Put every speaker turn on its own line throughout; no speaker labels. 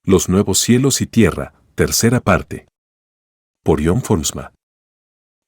Los nuevos cielos y tierra, tercera parte. Por John Forsma.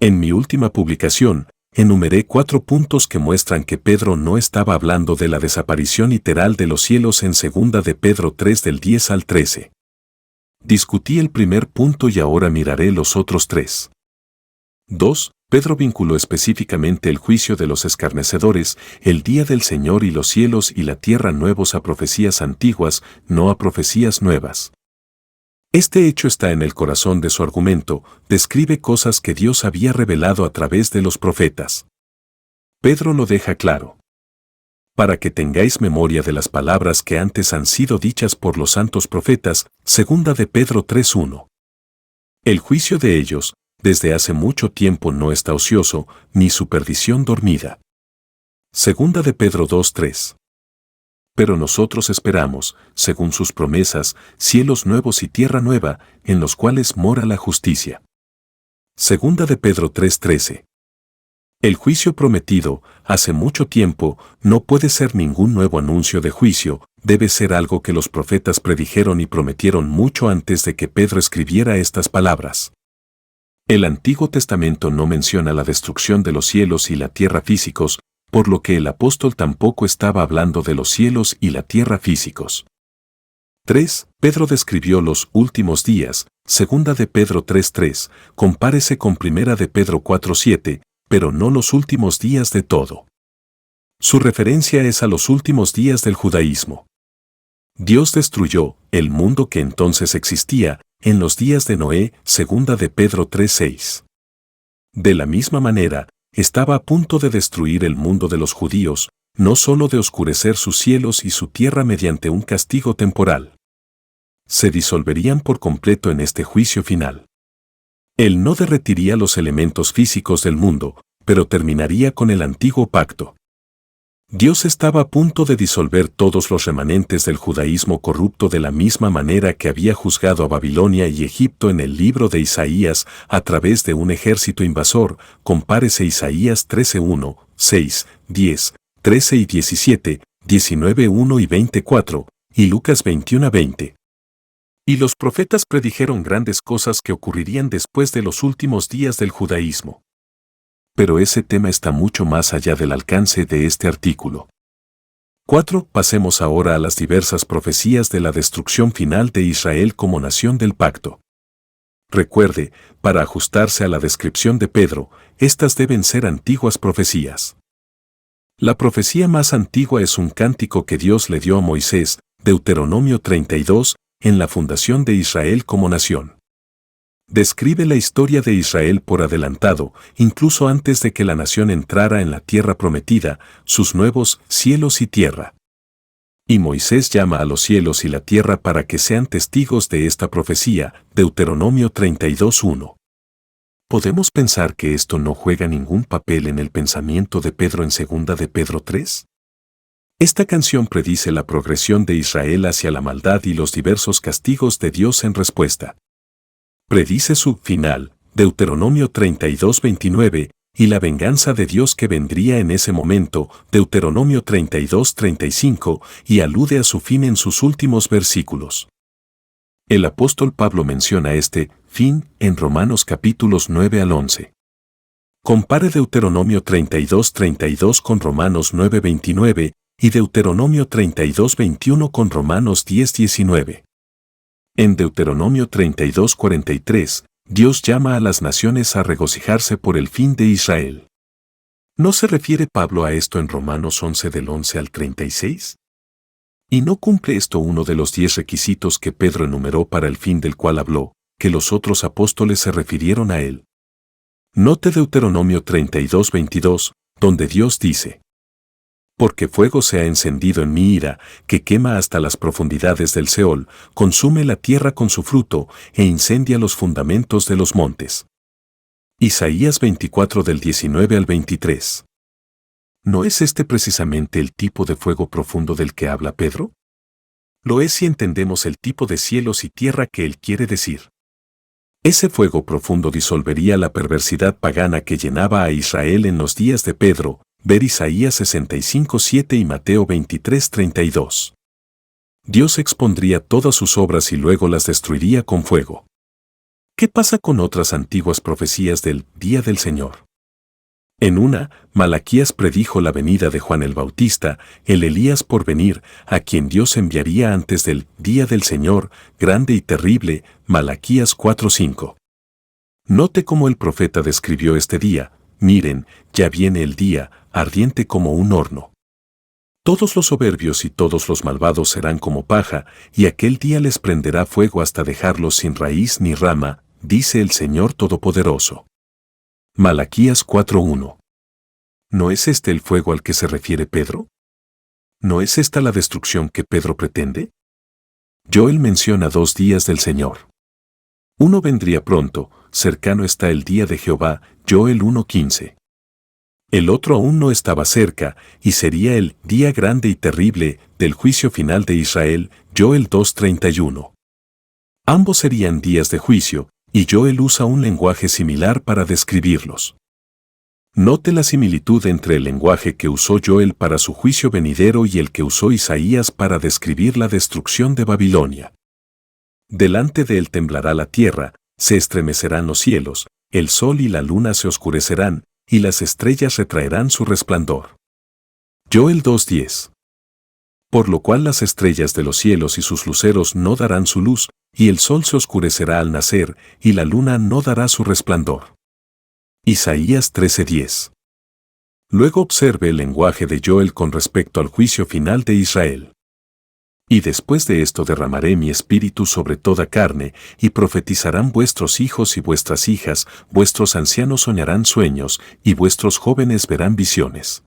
En mi última publicación, enumeré 4 puntos que muestran que Pedro no estaba hablando de la desaparición literal de los cielos en 2 de Pedro 3 del 10 al 13. Discutí el primer punto y ahora miraré los otros 3. 2. Pedro vinculó específicamente el juicio de los escarnecedores, el día del Señor y los cielos y la tierra nuevos a profecías antiguas, no a profecías nuevas. Este hecho está en el corazón de su argumento, describe cosas que Dios había revelado a través de los profetas. Pedro lo deja claro. Para que tengáis memoria de las palabras que antes han sido dichas por los santos profetas, 2 de Pedro 3:1. El juicio de ellos, desde hace mucho tiempo no está ocioso, ni su perdición dormida. 2 de Pedro 2:3. Pero nosotros esperamos, según sus promesas, cielos nuevos y tierra nueva, en los cuales mora la justicia. 2 de Pedro 3:13. El juicio prometido, hace mucho tiempo, no puede ser ningún nuevo anuncio de juicio, debe ser algo que los profetas predijeron y prometieron mucho antes de que Pedro escribiera estas palabras. El Antiguo Testamento no menciona la destrucción de los cielos y la tierra físicos, por lo que el apóstol tampoco estaba hablando de los cielos y la tierra físicos. 3. Pedro describió los últimos días, 2 de Pedro 3:3, compárese con 1 de Pedro 4:7, pero no los últimos días de todo. Su referencia es a los últimos días del judaísmo. Dios destruyó el mundo que entonces existía en los días de Noé, 2 de Pedro 3:6. De la misma manera, estaba a punto de destruir el mundo de los judíos, no solo de oscurecer sus cielos y su tierra mediante un castigo temporal. Se disolverían por completo en este juicio final. Él no derretiría los elementos físicos del mundo, pero terminaría con el antiguo pacto. Dios estaba a punto de disolver todos los remanentes del judaísmo corrupto de la misma manera que había juzgado a Babilonia y Egipto en el libro de Isaías a través de un ejército invasor, compárese Isaías 13:1, 6, 10, 13 y 17, 19:1 y 24, y Lucas 21:20. Y los profetas predijeron grandes cosas que ocurrirían después de los últimos días del judaísmo. Pero ese tema está mucho más allá del alcance de este artículo. 4. Pasemos ahora a las diversas profecías de la destrucción final de Israel como nación del pacto. Recuerde, para ajustarse a la descripción de Pedro, estas deben ser antiguas profecías. La profecía más antigua es un cántico que Dios le dio a Moisés, Deuteronomio 32, en la fundación de Israel como nación. Describe la historia de Israel por adelantado, incluso antes de que la nación entrara en la tierra prometida, sus nuevos cielos y tierra. Y Moisés llama a los cielos y la tierra para que sean testigos de esta profecía, Deuteronomio 32:1. ¿Podemos pensar que esto no juega ningún papel en el pensamiento de Pedro en 2 de Pedro 3? Esta canción predice la progresión de Israel hacia la maldad y los diversos castigos de Dios en respuesta. Predice su final, Deuteronomio 32:29, y la venganza de Dios que vendría en ese momento, Deuteronomio 32:35, y alude a su fin en sus últimos versículos. El apóstol Pablo menciona este fin en Romanos capítulos 9 al 11. Compare Deuteronomio 32:32 con Romanos 9:29 y Deuteronomio 32:21 con Romanos 10:19. En Deuteronomio 32:43, Dios llama a las naciones a regocijarse por el fin de Israel. ¿No se refiere Pablo a esto en Romanos 11 del 11 al 36? ¿Y no cumple esto uno de los 10 requisitos que Pedro enumeró para el fin del cual habló, que los otros apóstoles se refirieron a él? Note Deuteronomio 32:22, donde Dios dice: porque fuego se ha encendido en mi ira, que quema hasta las profundidades del Seol, consume la tierra con su fruto, e incendia los fundamentos de los montes. Isaías 24 del 19 al 23. ¿No es este precisamente el tipo de fuego profundo del que habla Pedro? Lo es si entendemos el tipo de cielos y tierra que él quiere decir. Ese fuego profundo disolvería la perversidad pagana que llenaba a Israel en los días de Pedro, ver Isaías 65:7 y Mateo 23:32. Dios expondría todas sus obras y luego las destruiría con fuego. ¿Qué pasa con otras antiguas profecías del día del Señor? En una, Malaquías predijo la venida de Juan el Bautista, el Elías por venir, a quien Dios enviaría antes del día del Señor, grande y terrible, Malaquías 4:5. Note cómo el profeta describió este día: miren, ya viene el día, ardiente como un horno. Todos los soberbios y todos los malvados serán como paja, y aquel día les prenderá fuego hasta dejarlos sin raíz ni rama, dice el Señor Todopoderoso. Malaquías 4:1. ¿No es este el fuego al que se refiere Pedro? ¿No es esta la destrucción que Pedro pretende? Joel menciona 2 días del Señor. Uno vendría pronto, cercano está el día de Jehová, Joel 1:15. El otro aún no estaba cerca, y sería el día grande y terrible del juicio final de Israel, Joel 2:31. Ambos serían días de juicio, y Joel usa un lenguaje similar para describirlos. Note la similitud entre el lenguaje que usó Joel para su juicio venidero y el que usó Isaías para describir la destrucción de Babilonia. Delante de él temblará la tierra, se estremecerán los cielos, el sol y la luna se oscurecerán, y las estrellas retraerán su resplandor. Joel 2:10. Por lo cual las estrellas de los cielos y sus luceros no darán su luz, y el sol se oscurecerá al nacer, y la luna no dará su resplandor. Isaías 13:10. Luego observe el lenguaje de Joel con respecto al juicio final de Israel. Y después de esto derramaré mi espíritu sobre toda carne, y profetizarán vuestros hijos y vuestras hijas, vuestros ancianos soñarán sueños, y vuestros jóvenes verán visiones.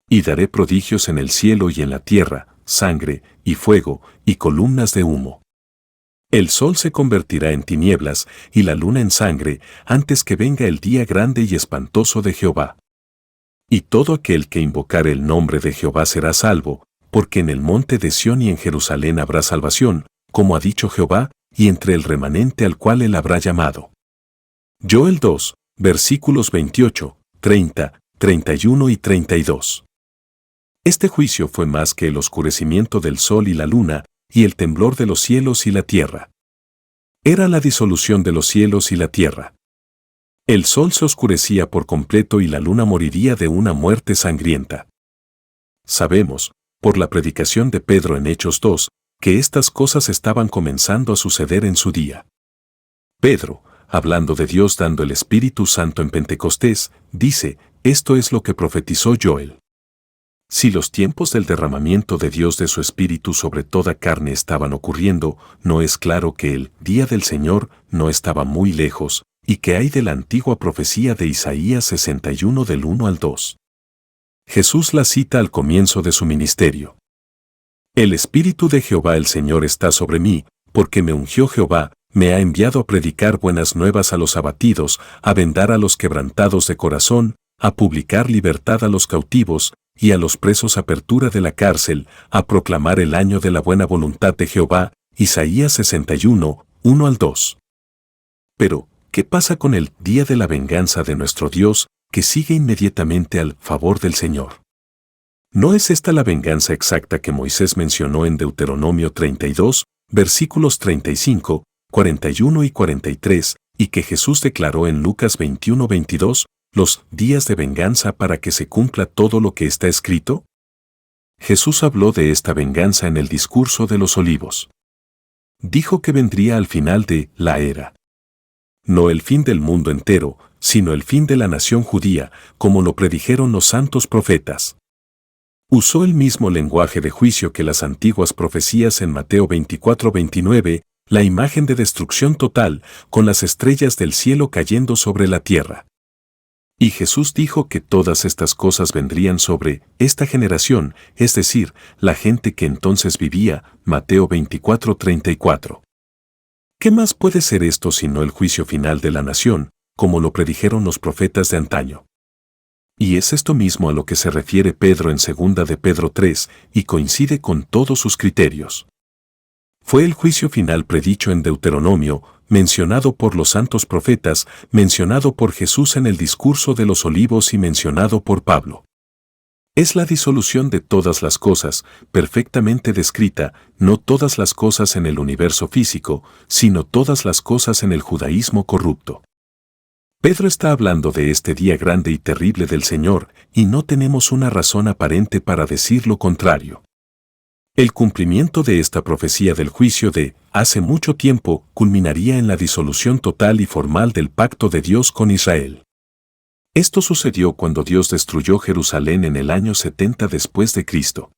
Y daré prodigios en el cielo y en la tierra, sangre, y fuego, y columnas de humo. El sol se convertirá en tinieblas, y la luna en sangre, antes que venga el día grande y espantoso de Jehová. Y todo aquel que invocare el nombre de Jehová será salvo, porque en el monte de Sión y en Jerusalén habrá salvación, como ha dicho Jehová, y entre el remanente al cual él habrá llamado. Joel 2, versículos 28, 30, 31 y 32. Este juicio fue más que el oscurecimiento del sol y la luna, y el temblor de los cielos y la tierra. Era la disolución de los cielos y la tierra. El sol se oscurecía por completo y la luna moriría de una muerte sangrienta. Sabemos, por la predicación de Pedro en Hechos 2, que estas cosas estaban comenzando a suceder en su día. Pedro, hablando de Dios dando el Espíritu Santo en Pentecostés, dice: esto es lo que profetizó Joel. Si los tiempos del derramamiento de Dios de su Espíritu sobre toda carne estaban ocurriendo, ¿no es claro que el día del Señor no estaba muy lejos, y que hay de la antigua profecía de Isaías 61 del 1 al 2? Jesús la cita al comienzo de su ministerio. El Espíritu de Jehová el Señor está sobre mí, porque me ungió Jehová, me ha enviado a predicar buenas nuevas a los abatidos, a vendar a los quebrantados de corazón, a publicar libertad a los cautivos, y a los presos apertura de la cárcel, a proclamar el año de la buena voluntad de Jehová, Isaías 61, 1 al 2. Pero, ¿qué pasa con el día de la venganza de nuestro Dios, que sigue inmediatamente al favor del Señor? ¿No es esta la venganza exacta que Moisés mencionó en Deuteronomio 32, versículos 35, 41 y 43, y que Jesús declaró en Lucas 21, 22, los días de venganza para que se cumpla todo lo que está escrito? Jesús habló de esta venganza en el discurso de los olivos. Dijo que vendría al final de la era. No el fin del mundo entero, sino el fin de la nación judía, como lo predijeron los santos profetas. Usó el mismo lenguaje de juicio que las antiguas profecías en Mateo 24, 29, la imagen de destrucción total, con las estrellas del cielo cayendo sobre la tierra. Y Jesús dijo que todas estas cosas vendrían sobre esta generación, es decir, la gente que entonces vivía, Mateo 24, 34. ¿Qué más puede ser esto sino el juicio final de la nación, como lo predijeron los profetas de antaño? Y es esto mismo a lo que se refiere Pedro en 2 de Pedro 3, y coincide con todos sus criterios. Fue el juicio final predicho en Deuteronomio, mencionado por los santos profetas, mencionado por Jesús en el discurso de los olivos y mencionado por Pablo. Es la disolución de todas las cosas, perfectamente descrita, no todas las cosas en el universo físico, sino todas las cosas en el judaísmo corrupto. Pedro está hablando de este día grande y terrible del Señor, y no tenemos una razón aparente para decir lo contrario. El cumplimiento de esta profecía del juicio de hace mucho tiempo culminaría en la disolución total y formal del pacto de Dios con Israel. Esto sucedió cuando Dios destruyó Jerusalén en el año 70 después de Cristo.